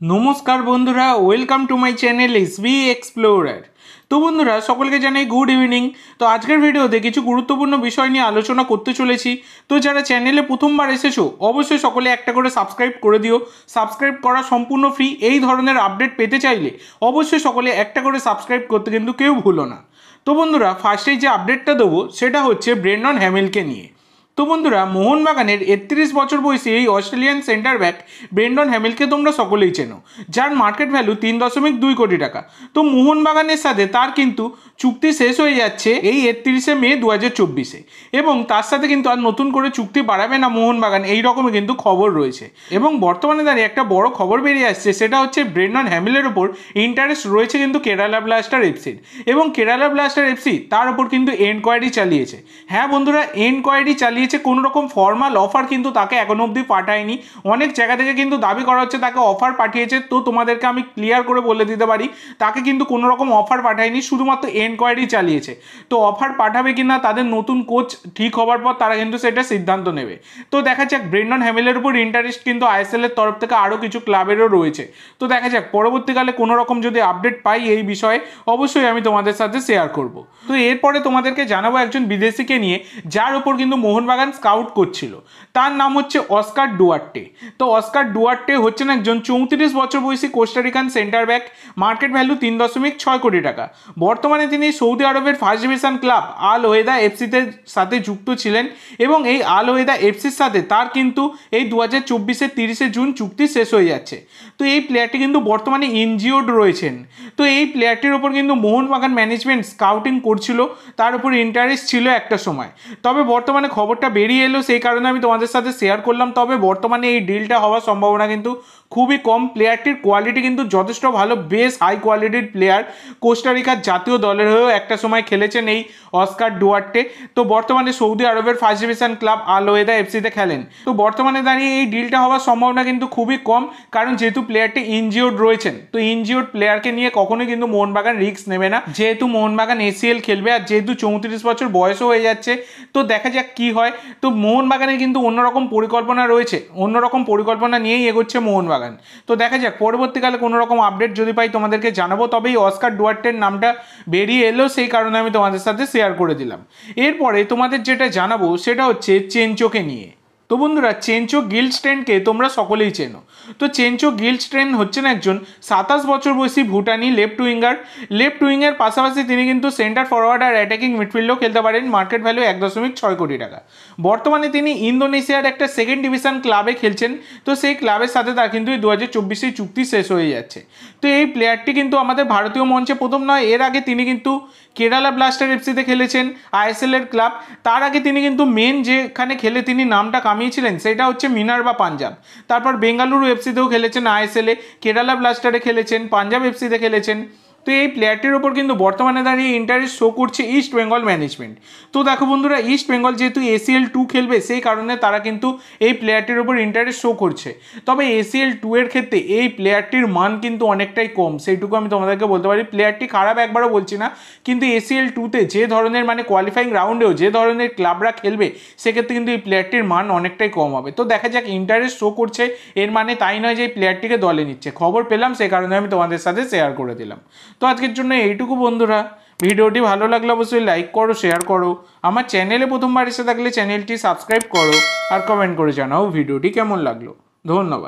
নমস্কার বন্ধুরা, welcome to my channel SB explorer. তো বন্ধুরা, সকলকে জানাই গুড ইভিনিং। তো আজকের ভিডিওতে কিছু গুরুত্বপূর্ণ বিষয় নিয়ে আলোচনা করতে চলেছি। তো যারা চ্যানেলে প্রথমবার এসেছো অবশ্যই সকলে একটা করে সাবস্ক্রাইব করে দিও। সাবস্ক্রাইব করা সম্পূর্ণ ফ্রি। এই ধরনের আপডেট পেতে চাইলে অবশ্যই সকলে একটা করে সাবস্ক্রাইব করতে কিন্তু কেউ ভুলো না। তো বন্ধুরা, ফার্স্টেই যে আপডেটটা দেবো সেটা হচ্ছে ব্রেন্ডন হ্যামিলকে নিয়ে। তো বন্ধুরা, মোহনবাগানের ৩১ বছর বয়সী এই অস্ট্রেলিয়ান সেন্টার ব্যাক ব্রেন্ডন হ্যামিলকে তোমরা সকলেই চেনো, যার মার্কেট ভ্যালু ৩.২ কোটি টাকা। তো মোহনবাগানের সাথে তার কিন্তু চুক্তি শেষ হয়ে যাচ্ছে এই ৩১শে মে ২০২৪-এ, এবং তার সাথে কিন্তু আর নতুন করে চুক্তি বাড়াবে না মোহনবাগান, এই রকমই কিন্তু খবর রয়েছে। এবং বর্তমানে দাঁড়িয়ে একটা বড় খবর বেরিয়ে আসছে, সেটা হচ্ছে ব্রেন্ডন হ্যামিলের ওপর ইন্টারেস্ট রয়েছে কিন্তু কেরালা ব্লাস্টার এফসির, এবং কেরালা ব্লাস্টার এফসি তার ওপর কিন্তু এনকোয়ারি চালিয়েছে। হ্যাঁ বন্ধুরা, এনকোয়ারি চালিয়েছে, কোনো রকম ফর্মাল অফার কিন্তু তাকে এখনো অবধি পাঠায়নি। অনেক জায়গা থেকে কিন্তু দাবি করা হচ্ছে তাকে অফার পাঠিয়েছে। তো তোমাদেরকে আমি ক্লিয়ার করে বলে দিতে পারি, তাকে কিন্তু কোনো রকম অফার পাঠায়নি, শুধুমাত্র এনকোয়ারি চালিয়েছে। তো অফার পাঠাবে কিনা তাদের নতুন কোচ ঠিক হবার পর তারা কিন্তু সেটা সিদ্ধান্ত নেবে। তো দেখা যাক, ব্রেন্ডন হ্যামিলের উপর ইন্টারেস্ট কিন্তু আইএসএল এর তরফ থেকে আরও কিছু ক্লাবেরও রয়েছে। তো দেখা যাক, পরবর্তীকালে কোনো রকম যদি আপডেট পাই এই বিষয়ে অবশ্যই আমি তোমাদের সাথে শেয়ার করব। তো এরপরে তোমাদেরকে জানাবো একজন বিদেশিকে নিয়ে, যার উপর কিন্তু মোহনবাগান স্কাউট করছিল। তার নাম হচ্ছে অস্কার ডুয়ার্টে। তো অস্কার ডুয়ার্টে হচ্ছেন একজন ৩৪ বছর বয়সী Costa Rican centre back, market value ৩.৬ কোটি টাকা। বর্তমানে তিনি সৌদি আরবের ফার্স্ট ডিভিশন ক্লাব আল ওয়েদা এফসিতে সাথে যুক্ত ছিলেন, এবং এই আল ওয়েদা এফসির সাথে তার কিন্তু এই ২০২৪-এর ৩০শে জুন চুক্তি শেষ হয়ে যাচ্ছে। তো এই প্লেয়ারটি কিন্তু বর্তমানে ইনজিওর্ড রয়েছেন। তো এই প্লেয়ারটির ওপর কিন্তু মোহনবাগান ম্যানেজমেন্ট স্কাউটিং করছিল, তার উপর ইন্টারেস্ট ছিল একটা সময়। তবে বর্তমানে খবরটা বেরিয়ে এলো, সেই কারণে আমি তোমাদের সাথে শেয়ার করলাম। তবে বর্তমানে এই ডিলটা হওয়ার সম্ভাবনা কিন্তু খুবই কম। প্লেয়ারটির কোয়ালিটি কিন্তু যথেষ্ট ভালো, বেশ হাই কোয়ালিটির প্লেয়ার। কোস্টারিকার জাতীয় দলের হয়েও একটা সময় খেলেছেন এই অস্কার ডুয়ার্টে। তো বর্তমানে সৌদি আরবের ফার্স্ট ডিভিশন ক্লাব আল ওয়েদা এফসিতে খেলেন। তো বর্তমানে দাঁড়িয়ে এই ডিলটা হওয়ার সম্ভাবনা কিন্তু খুবই কম, কারণ যেহেতু প্লেয়ারটি ইনজিওর্ড রয়েছেন। তো ইনজিওর্ড প্লেয়ারকে নিয়ে কখনোই কিন্তু মোহনবাগান রিস্ক নেবে না, যেহেতু মোহনবাগান এসিএল খেলবে, আর যেহেতু ৩৪ বছর বয়সও হয়ে যাচ্ছে। তো দেখা যাক কি হয়। তো মোহনবাগানের কিন্তু অন্যরকম পরিকল্পনা রয়েছে, অন্যরকম পরিকল্পনা নিয়েই এগোচ্ছে মোহনবাগান। তো দেখা যাক, পরবর্তীকালে কোনো রকম আপডেট যদি পাই তোমাদেরকে জানাবো। তবে এই অস্কার ডুয়ার্টের নামটা বেরিয়ে এলো, সেই কারণে আমি তোমাদের সাথে শেয়ার করে দিলাম। এরপরে তোমাদের যেটা জানাবো সেটা হচ্ছে চেনচোকে নিয়ে। তো বন্ধুরা, চেনচো গিলস্ট্রেনকে তোমরা সকলেই চেনো। তো চেনচো গিলস্ট্রেন হচ্ছেন একজন ২৭ বছর বয়সী ভুটানি লেফট উইঙ্গার। লেফট উইংয়ের পাশাপাশি তিনি কিন্তু সেন্টার ফরওয়ার্ড আর অ্যাটাকিং মিডফিল্ডও খেলতে পারেন। মার্কেট ভ্যালু ১.৬ কোটি টাকা। বর্তমানে তিনি ইন্দোনেশিয়ার একটা সেকেন্ড ডিভিশন ক্লাবে খেলছেন। তো সেই ক্লাবের সাথে তার কিন্তু ২০২৪-এই চুক্তি শেষ হয়ে যাচ্ছে। তো এই প্লেয়ারটি কিন্তু আমাদের ভারতীয় মঞ্চে প্রথম নয়, এর আগে তিনি কিন্তু কেরালা ব্লাস্টার এফসিতে খেলেছেন, আইএসএল এর ক্লাব। তার আগে তিনি কিন্তু মেন যেখানে খেলে তিনি নামটা কামিয়েছিলেন সেটা হচ্ছে মিনার্ভা পাঞ্জাব। তারপর বেঙ্গালুরু এফসিতেও খেলেছেন, আইএসএলে, কেরালা ব্লাস্টারে খেলেছেন, পাঞ্জাব এফসিতে খেলেছেন। তো এই প্লেয়ারটির ওপর কিন্তু বর্তমানে দাঁড়িয়ে ইন্টারেস্ট শো করছে ইস্ট বেঙ্গল ম্যানেজমেন্ট। তো দেখো বন্ধুরা, ইস্ট বেঙ্গল যেহেতু এসিএল 2 খেলবে, সেই কারণে তারা কিন্তু এই প্লেয়ারটির ওপর ইন্টারেস্ট শো করছে। তবে এসিএল 2 এর ক্ষেত্রে এই প্লেয়ারটির মান কিন্তু অনেকটাই কম, সেইটুকু আমি তোমাদেরকে বলতে পারি। প্লেয়ারটি খারাপ একবারও বলছি না, কিন্তু এসিএল 2-তে যে ধরনের মানে কোয়ালিফাইং রাউন্ডেও যে ধরনের ক্লাবরা খেলবে, সেক্ষেত্রে কিন্তু এই প্লেয়ারটির মান অনেকটাই কম হবে। তো দেখা যাক, ইন্টারেস্ট শো করছে, এর মানে তাই নয় যে এই প্লেয়ারটিকে দলে নিচ্ছে। খবর পেলাম, সেই কারণে আমি তোমাদের সাথে শেয়ার করে দিলাম। তো আজকের জন্য এইটুকু বন্ধুরা। ভিডিওটি ভালো লাগলে অবশ্যই লাইক করো, শেয়ার করো। আমার চ্যানেলে প্রথমবার এসে থাকলে চ্যানেলটি সাবস্ক্রাইব করো, আর কমেন্ট করে জানাও ভিডিওটি কেমন লাগলো। ধন্যবাদ।